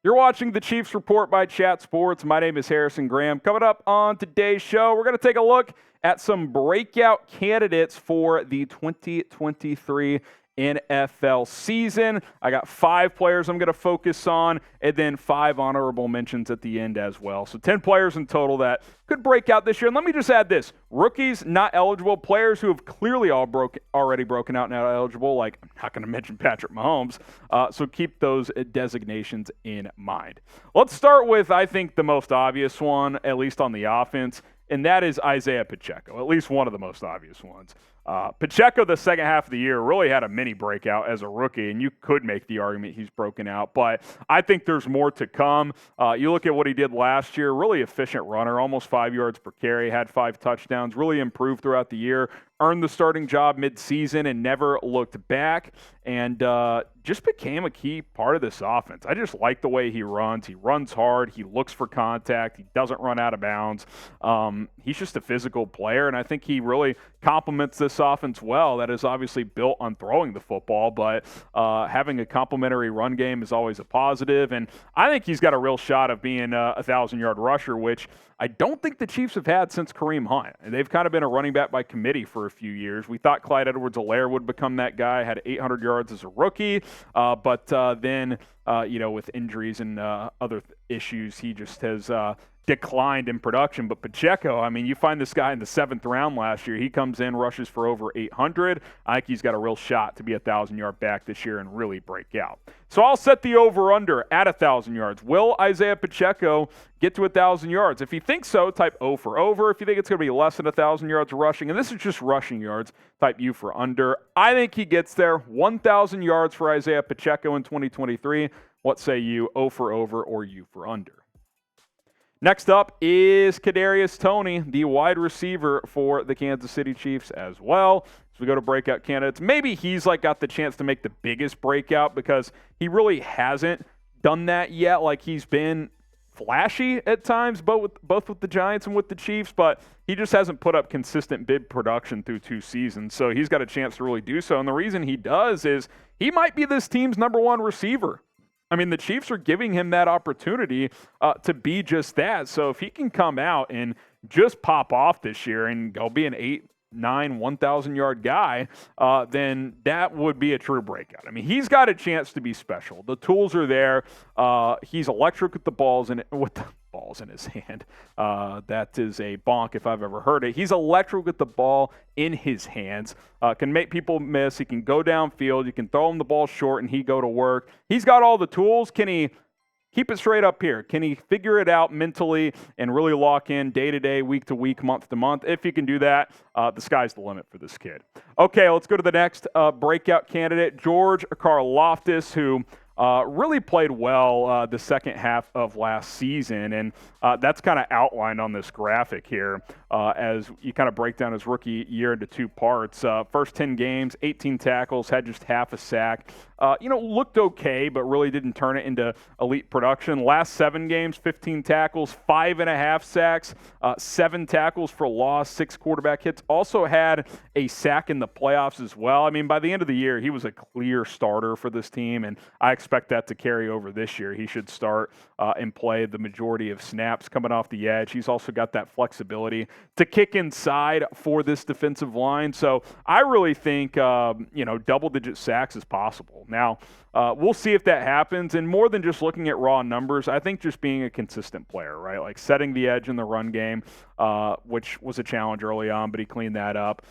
You're watching the Chiefs Report by Chat Sports. My name is Harrison Graham. Coming up on today's show, we're going to take a look at some breakout candidates for the 2023 NFL season. I got 5 players I'm going to focus on, and then 5 honorable mentions at the end as well. So 10 players in total that could break out this year. And let me just add this. Rookies not eligible, players who have clearly already broken out now eligible, like I'm not going to mention Patrick Mahomes. So keep those designations in mind. Let's start with, I think, the most obvious one, at least on the offense, and that is Isiah Pacheco, at least one of the most obvious ones. Pacheco, the second half of the year, really had a mini breakout as a rookie, and you could make the argument he's broken out, but I think there's more to come. You look at what he did last year, really efficient runner, almost 5 yards per carry, had 5 touchdowns, really improved throughout the year, earned the starting job mid-season and never looked back, and just became a key part of this offense. I just like the way he runs. He runs hard. He looks for contact. He doesn't run out of bounds. He's just a physical player, and I think he really complements this offense well. That is obviously built on throwing the football, but having a complementary run game is always a positive, and I think he's got a real shot of being a 1,000-yard rusher, which I don't think the Chiefs have had since Kareem Hunt. They've kind of been a running back by committee for a few years. We thought Clyde Edwards-Helaire would become that guy, had 800 yards as a rookie, but then, with injuries and other issues, he just has declined in production. But Pacheco, I mean, you find this guy in the 7th round last year. He comes in, rushes for over 800. I think he's got a real shot to be a 1,000-yard back this year and really break out. So I'll set the over-under at 1,000 yards. Will Isiah Pacheco get to 1,000 yards? If you think so, type O for over. If you think it's going to be less than 1,000 yards rushing, and this is just rushing yards, type U for under. I think he gets there. 1,000 yards for Isiah Pacheco in 2023. What say you? O for over or U for under? Next up is Kadarius Toney, the wide receiver for the Kansas City Chiefs as well. So we go to breakout candidates. Maybe he's got the chance to make the biggest breakout because he really hasn't done that yet. He's been flashy at times, both with the Giants and with the Chiefs, but he just hasn't put up consistent bid production through 2 seasons. So he's got a chance to really do so. And the reason he does is he might be this team's #1 receiver. I mean, the Chiefs are giving him that opportunity to be just that. So if he can come out and just pop off this year and go be an 8, 9, 1,000-yard guy, then that would be a true breakout. I mean, he's got a chance to be special. The tools are there. He's electric with the balls in his hand. That is a bonk if I've ever heard it. He's electric with the ball in his hands. Can make people miss. He can go downfield. You can throw him the ball short and he go to work. He's got all the tools. Can he keep it straight up here? Can he figure it out mentally and really lock in day to day, week to week, month to month? If he can do that, the sky's the limit for this kid. Okay, let's go to the next breakout candidate, George Karlaftis, who really played well the second half of last season, and that's kind of outlined on this graphic here as you kind of break down his rookie year into 2 parts. First 10 games, 18 tackles, had just half a sack. Looked okay, but really didn't turn it into elite production. Last 7 games, 15 tackles, 5.5 sacks, 7 tackles for loss, 6 quarterback hits. Also had a sack in the playoffs as well. I mean, by the end of the year, he was a clear starter for this team, and I expect that to carry over this year. He should start and play the majority of snaps coming off the edge. He's also got that flexibility to kick inside for this defensive line. So I really think, double-digit sacks is possible. Now, we'll see if that happens. And more than just looking at raw numbers, I think just being a consistent player, right? Like setting the edge in the run game, which was a challenge early on, but he cleaned that up.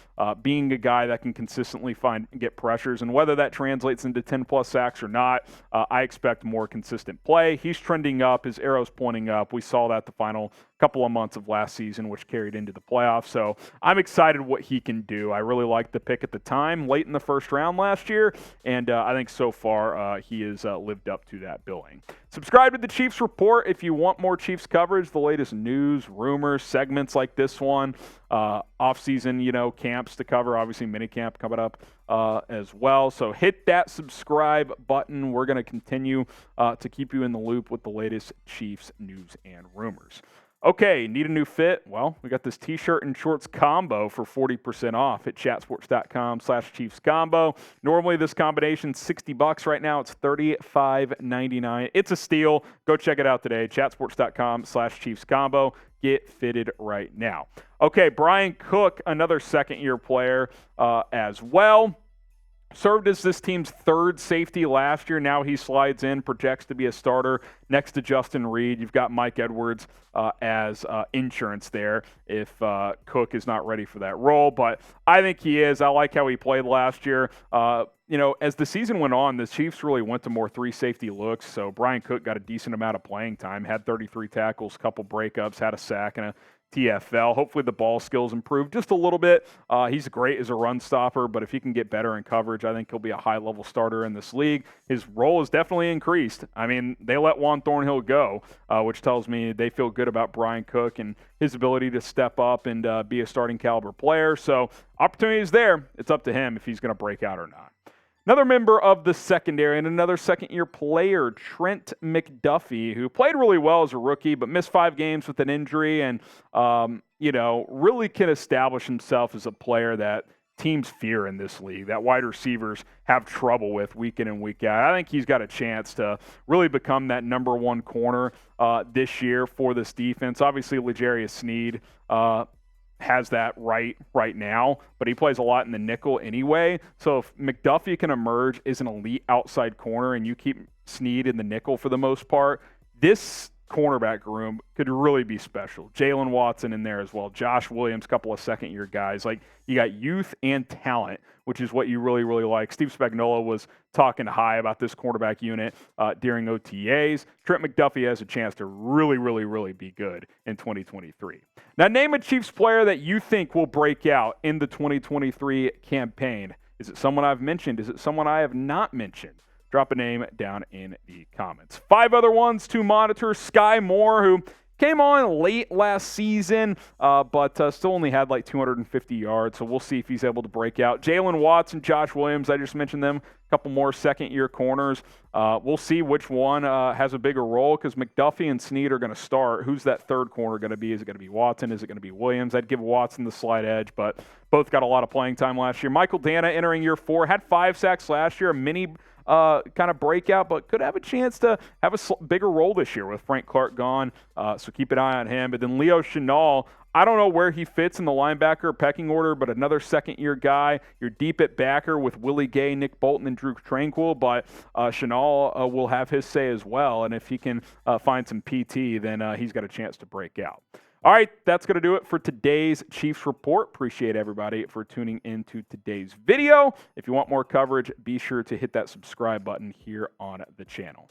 Being a guy that can consistently get pressures, and whether that translates into 10-plus sacks or not, I expect more consistent play. He's trending up. His arrow's pointing up. We saw that the final couple of months of last season, which carried into the playoffs. So I'm excited what he can do. I really liked the pick at the time, late in the first round last year, and I think so far he has lived up to that billing. Subscribe to the Chiefs Report if you want more Chiefs coverage, the latest news, rumors, segments like this one, off-season, camps to cover, obviously minicamp coming up as well. So hit that subscribe button. We're going to continue to keep you in the loop with the latest Chiefs news and rumors. Okay, need a new fit? Well, we got this t-shirt and shorts combo for 40% off at chatsports.com/ChiefsCombo. Normally this combination's $60 right now. It's $35.99. It's a steal. Go check it out today. chatsports.com/ChiefsCombo. Get fitted right now. Okay, Bryan Cook, another second-year player as well. Served as this team's third safety last year. Now he slides in, projects to be a starter next to Justin Reed. You've got Mike Edwards as insurance there if Cook is not ready for that role. But I think he is. I like how he played last year. As the season went on, the Chiefs really went to more three safety looks. So Bryan Cook got a decent amount of playing time, had 33 tackles, couple breakups, had a sack, and a TFL. Hopefully the ball skills improve just a little bit. He's great as a run stopper, but if he can get better in coverage, I think he'll be a high-level starter in this league. His role has definitely increased. I mean, they let Juan Thornhill go, which tells me they feel good about Bryan Cook and his ability to step up and be a starting caliber player. So opportunity is there. It's up to him if he's going to break out or not. Another member of the secondary and another second-year player, Trent McDuffie, who played really well as a rookie but missed 5 games with an injury and, really can establish himself as a player that teams fear in this league, that wide receivers have trouble with week in and week out. I think he's got a chance to really become that number 1 corner this year for this defense. Obviously, L'Jarius Sneed has that right now, but he plays a lot in the nickel anyway. So if McDuffie can emerge as an elite outside corner and you keep Sneed in the nickel for the most part, this cornerback room could really be special. Jaylen Watson in there as well. Josh Williams, couple of second-year guys. Like, you got youth and talent, which is what you really, really like. Steve Spagnuolo was talking high about this cornerback unit during OTAs. Trent McDuffie has a chance to really, really, really be good in 2023. Now, name a Chiefs player that you think will break out in the 2023 campaign. Is it someone I've mentioned? Is it someone I have not mentioned? Drop a name down in the comments. 5 other ones to monitor. Skyy Moore, who came on late last season, but still only had like 250 yards, so we'll see if he's able to break out. Jaylen Watson, Josh Williams, I just mentioned them. A couple more second-year corners. We'll see which one has a bigger role because McDuffie and Sneed are going to start. Who's that third corner going to be? Is it going to be Watson? Is it going to be Williams? I'd give Watson the slight edge, but both got a lot of playing time last year. Michael Dana entering year 4, had 5 sacks last year, a mini kind of breakout, but could have a chance to have a bigger role this year with Frank Clark gone, so keep an eye on him. But then Leo Chenal, I don't know where he fits in the linebacker pecking order, but another second-year guy. You're deep at backer with Willie Gay, Nick Bolton, and Drew Tranquil, but Chenal will have his say as well, and if he can find some PT, then he's got a chance to break out. All right, that's going to do it for today's Chiefs Report. Appreciate everybody for tuning into today's video. If you want more coverage, be sure to hit that subscribe button here on the channel.